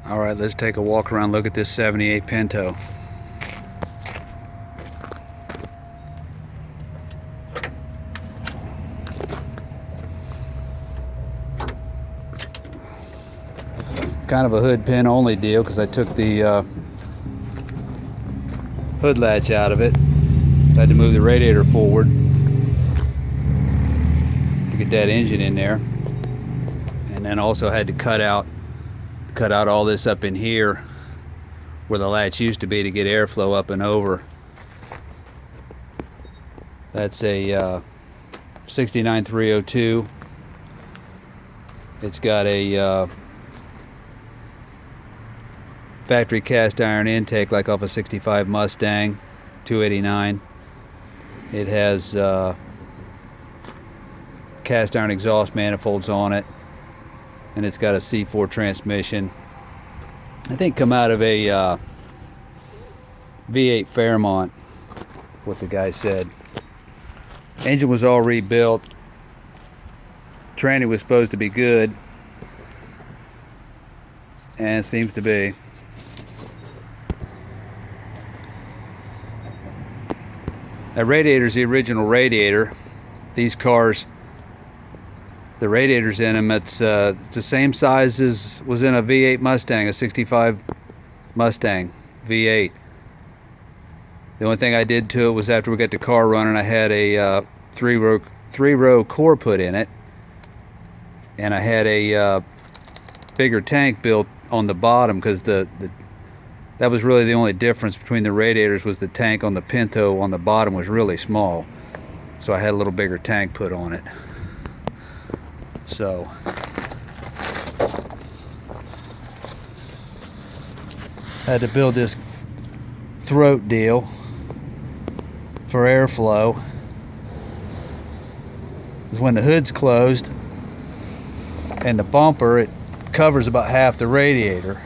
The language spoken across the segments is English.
Alright, let's take a walk around, look at this 78 Pinto. Kind of a hood pin only deal because I took the hood latch out of it. I had to move the radiator forward to get that engine in there, and then also had to cut out all this up in here where the latch used to be to get airflow up and over. That's a 69302. It's got a factory cast iron intake like off a 65 Mustang 289. It has cast iron exhaust manifolds on it, and it's got a C4 transmission. I think come out of a V8 Fairmont, what the guy said. Engine was all rebuilt. Tranny was supposed to be good, and it seems to be. That radiator's the original radiator. These cars, the radiators in them, it's the same size as was in a V8 Mustang, a 65 Mustang V8. The only thing I did to it was after we got the car running, I had a three-row core put in it, and I had a bigger tank built on the bottom because that was really the only difference between the radiators, was the tank on the Pinto on the bottom was really small. So I had a little bigger tank put on it. So I had to build this throat deal for airflow. Because when the hood's closed and the bumper, it covers about half the radiator.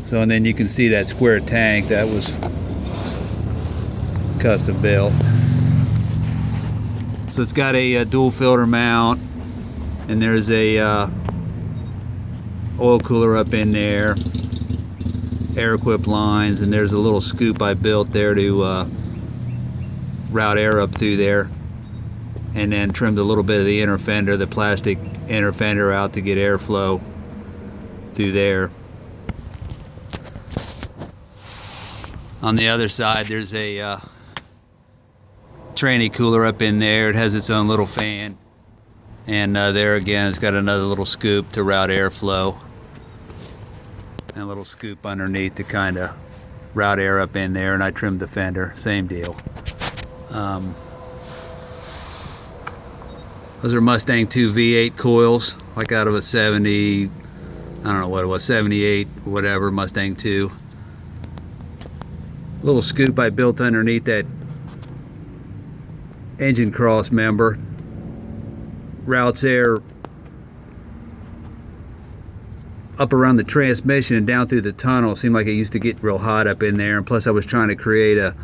So, and then you can see that square tank that was custom built. So it's got a dual filter mount, and there's a oil cooler up in there, air equipped lines, and there's a little scoop I built there to route air up through there, and then trimmed a little bit of the inner fender, the plastic inner fender, out to get airflow through there. On the other side, there's a tranny cooler up in there. It has its own little fan, and there again it's got another little scoop to route airflow, and a little scoop underneath to kind of route air up in there. And I trimmed the fender, same deal. Those are Mustang 2 V8 coils, like out of a 70, I don't know what it was, 78 whatever, Mustang 2. Little scoop I built underneath that engine cross member, routes air up around the transmission and down through the tunnel. It seemed like it used to get real hot up in there, and plus I was trying to create a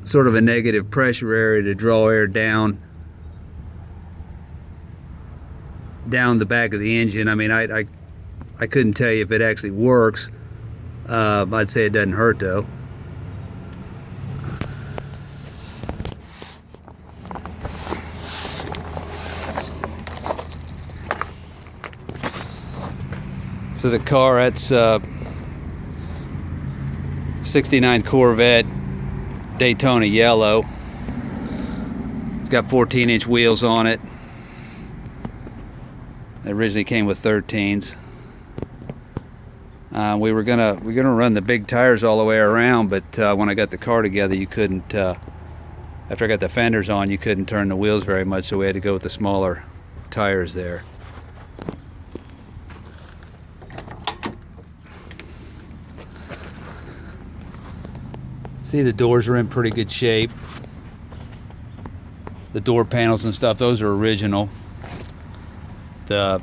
sort of a negative pressure area to draw air down the back of the engine. I mean, I couldn't tell you if it actually works. I'd say it doesn't hurt though. So the car, that's 69 Corvette Daytona yellow. It's got 14-inch wheels on it. It originally came with 13s. We're gonna run the big tires all the way around, but when I got the car together, you couldn't. After I got the fenders on, you couldn't turn the wheels very much, so we had to go with the smaller tires there. See, the doors are in pretty good shape. The door panels and stuff, those are original. That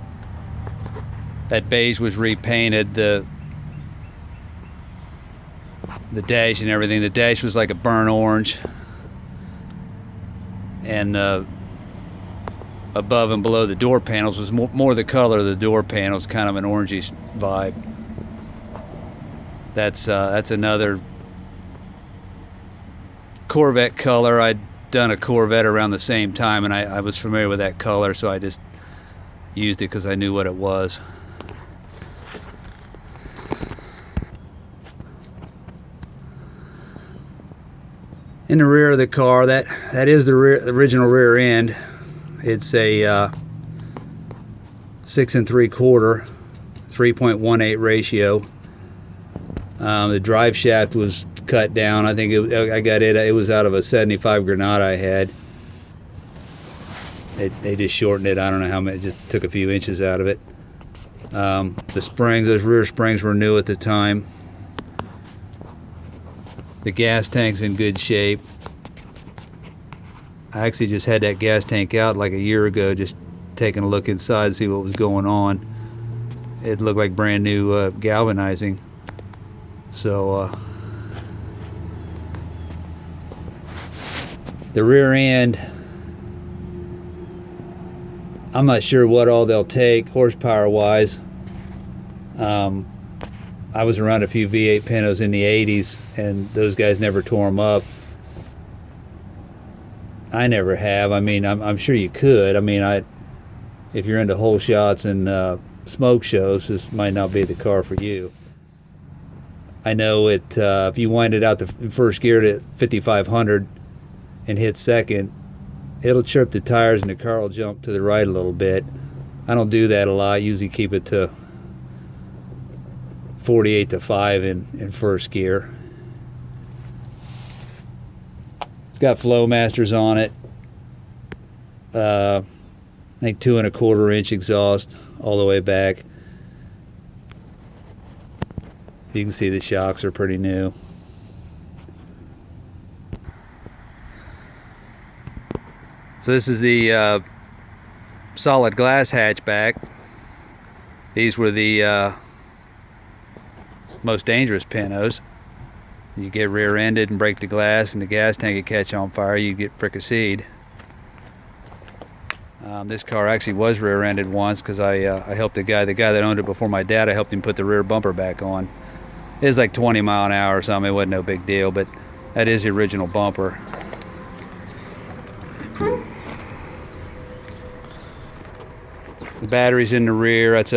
beige was repainted. The dash and everything. The dash was like a burnt orange, and above and below the door panels was more the color of the door panels, kind of an orangey vibe. That's another Corvette color. I'd done a Corvette around the same time, and I was familiar with that color, so I just used it because I knew what it was. In the rear of the car, that is the original rear end. It's a 6 3/4, 3.18 ratio. The drive shaft was cut down. I think it was out of a 75 Granada I had. They just shortened it. I don't know how many. Just took a few inches out of it. The springs, those rear springs, were new at the time. The gas tank's in good shape. I actually just had that gas tank out like a year ago, just taking a look inside to see what was going on. It looked like brand new galvanizing. So the rear end, I'm not sure what all they'll take horsepower wise. I was around a few V8 Pintos in the 80s, and those guys never tore them up. I never have. I mean, I'm sure you could. I mean, if you're into hole shots and smoke shows, this might not be the car for you. I know it. If you wind it out the first gear to 5,500 and hit second, it'll trip the tires and the car will jump to the right a little bit. I don't do that a lot. I usually keep it to 48 to 5 in first gear. It's got Flowmasters on it. I think 2 1/4 inch exhaust all the way back. You can see the shocks are pretty new. So this is the solid glass hatchback. These were the most dangerous Pintos. You get rear-ended and break the glass, and the gas tank would catch on fire, you get fricasseed. This car actually was rear-ended once because I helped the guy that owned it before my dad. I helped him put the rear bumper back on. It was like 20 mile an hour or something. It wasn't no big deal, but that is the original bumper. The battery's in the rear. That's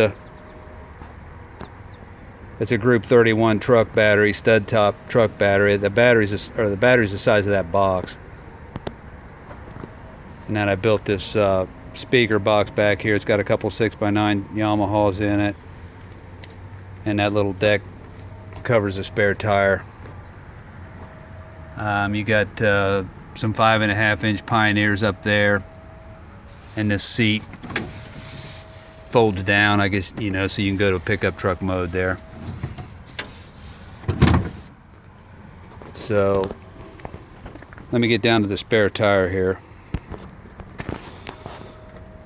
a Group 31 truck battery, stud top truck battery. The battery's the size of that box. And then I built this speaker box back here. It's got a couple 6x9 Yamahas in it, and that little deck covers a spare tire. You got some 5.5 inch Pioneers up there, and this seat folds down, I guess, so you can go to pickup truck mode there. So let me get down to the spare tire here.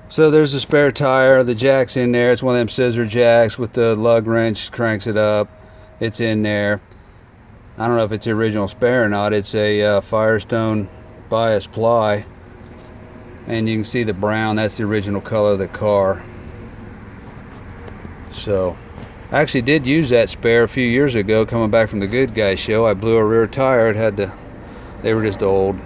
So there's the spare tire. The jack's in there. It's one of them scissor jacks with the lug wrench, cranks it up. It's in there. I don't know if it's the original spare or not. It's a Firestone bias ply, and you can see the brown. That's the original color of the car. So I actually did use that spare a few years ago coming back from the Good Guys show. I blew a rear tire. They were just old.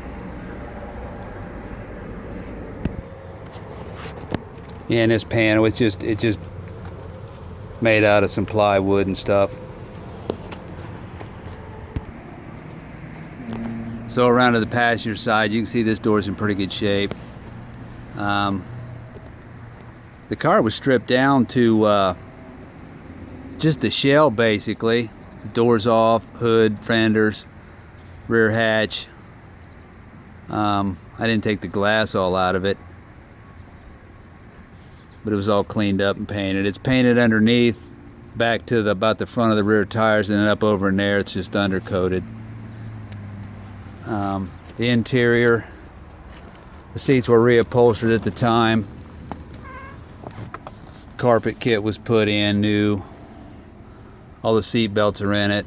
Yeah, and this panel, it's just made out of some plywood and stuff. So around to the passenger side, you can see this door's in pretty good shape. The car was stripped down to just the shell, basically. The doors off, hood, fenders, rear hatch. I didn't take the glass all out of it, but it was all cleaned up and painted. It's painted underneath, back to about the front of the rear tires, and then up over in there it's just undercoated. The interior, the seats were reupholstered at the time. Carpet kit was put in new. All the seat belts are in it.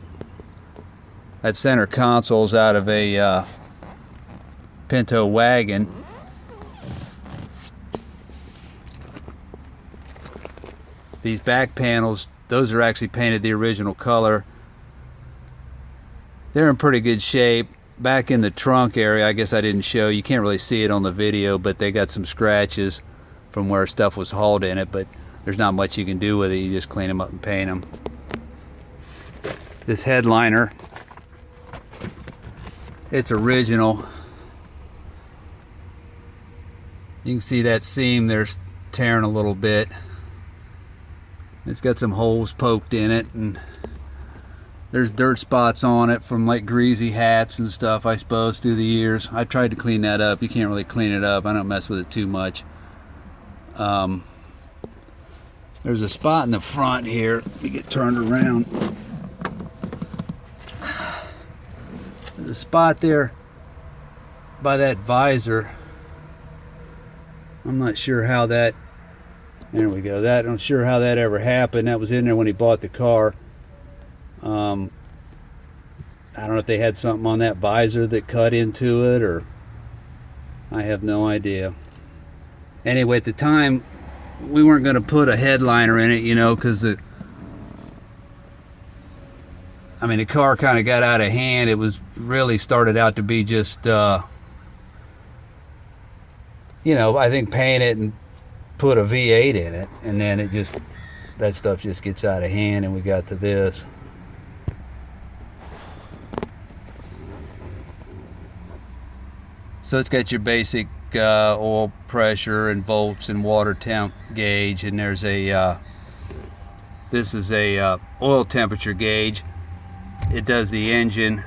That center console's out of a Pinto wagon. These back panels, those are actually painted the original color. They're in pretty good shape. Back in the trunk area, I guess I didn't show, you can't really see it on the video, but they got some scratches from where stuff was hauled in it, but there's not much you can do with it. You just clean them up and paint them. This headliner, it's original. You can see that seam there's tearing a little bit. It's got some holes poked in it, and there's dirt spots on it from like greasy hats and stuff, I suppose, through the years. I tried to clean that up. You can't really clean it up. I don't mess with it too much. There's a spot in the front here. Let me get turned around. There's a spot there by that visor. I'm not sure how that, there we go, I'm not sure how that ever happened. That was in there when he bought the car. I don't know if they had something on that visor that cut into it, or I have no idea. Anyway, at the time, we weren't going to put a headliner in it, you know, because the car kind of got out of hand. It was really started out to be just, you know, I think paint it and put a V8 in it, and then it just, that stuff just gets out of hand, and we got to this. So it's got your basic oil pressure and volts and water temp gauge, and there's a this is a oil temperature gauge. It does the engine,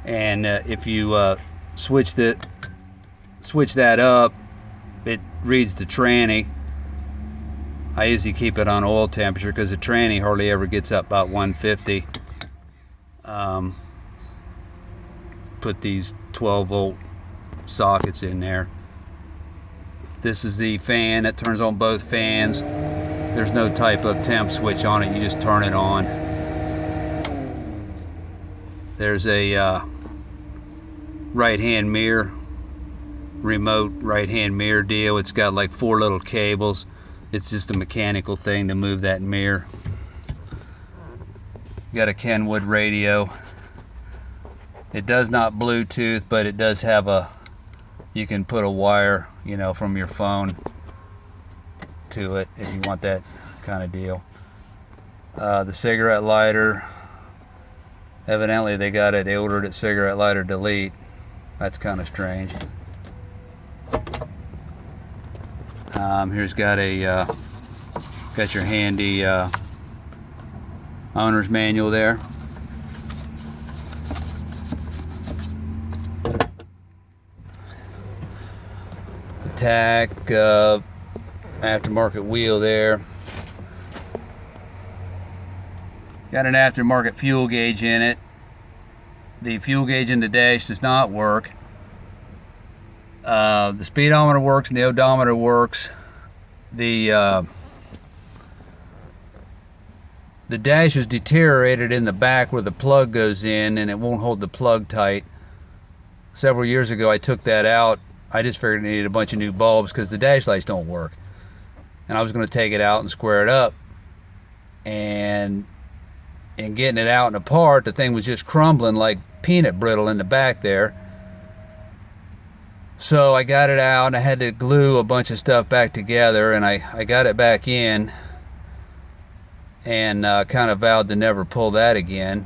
and if you switch that up, it reads the tranny. I usually keep it on oil temperature because the tranny hardly ever gets up about 150. Put these 12-volt sockets in there. This is the fan that turns on both fans. There's no type of temp switch on it, you just turn it on. There's a right-hand mirror, remote right-hand mirror deal. It's got like 4 little cables. It's just a mechanical thing to move that mirror. Got a Kenwood radio. It does not Bluetooth, but it does have a, you can put a wire, you know, from your phone to it if you want that kind of deal. The cigarette lighter, evidently they ordered it cigarette lighter delete. That's kind of strange. Here's got your handy owner's manual there. Tack aftermarket wheel there. Got an aftermarket fuel gauge in it. The fuel gauge in the dash does not work. The speedometer works and the odometer works. The dash is deteriorated in the back where the plug goes in, and it won't hold the plug tight. Several years ago I took that out. I just figured it needed a bunch of new bulbs because the dash lights don't work. And I was going to take it out and square it up. And in getting it out and apart, the thing was just crumbling like peanut brittle in the back there. So I got it out, and I had to glue a bunch of stuff back together, and I got it back in, and kind of vowed to never pull that again.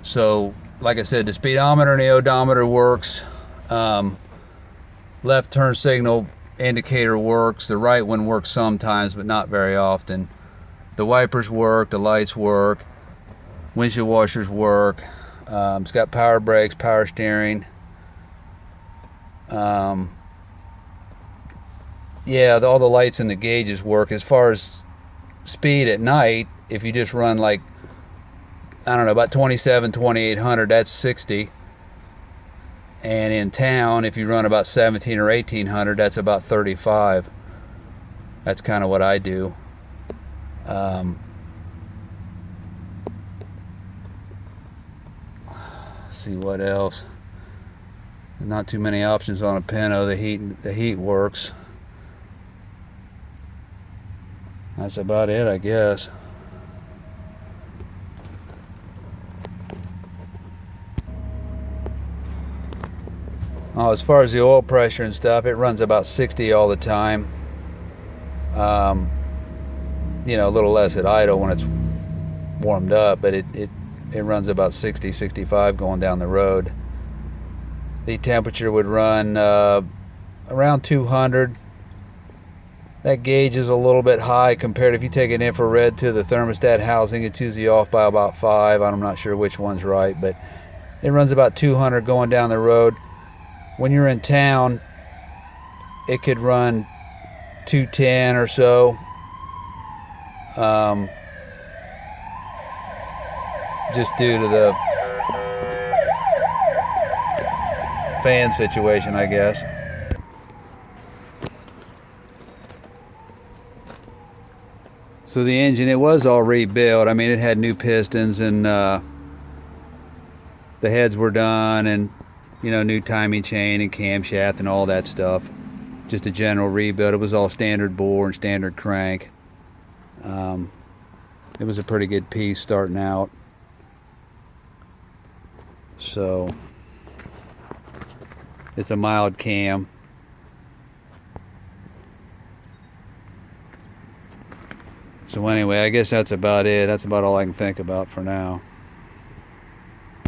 So, like I said, the speedometer and the odometer works. Left turn signal indicator works. The right one works sometimes, but not very often. The wipers work, the lights work, windshield washers work. It's got power brakes, power steering. Yeah, all the lights and the gauges work. As far as speed at night, if you just run like, I don't know, about 27, 2800, that's 60. And in town, if you run about 17 or 1800, that's about 35. That's kind of what I do. See what else. Not too many options on a Pinto. The heat works. That's about it, I guess. Oh, as far as the oil pressure and stuff, it runs about 60 all the time. You know, a little less at idle when it's warmed up, but it runs about 60, 65 going down the road. The temperature would run around 200. That gauge is a little bit high compared if you take an infrared to the thermostat housing, it's usually off by about 5. I'm not sure which one's right, but it runs about 200 going down the road. When you're in town, it could run 210 or so. Just due to the fan situation, I guess. So the engine, it was all rebuilt. I mean, it had new pistons and the heads were done, and you know, new timing chain and camshaft and all that stuff. Just a general rebuild. It was all standard bore and standard crank. It was a pretty good piece starting out. So it's a mild cam. So anyway, I guess that's about it. That's about all I can think about for now.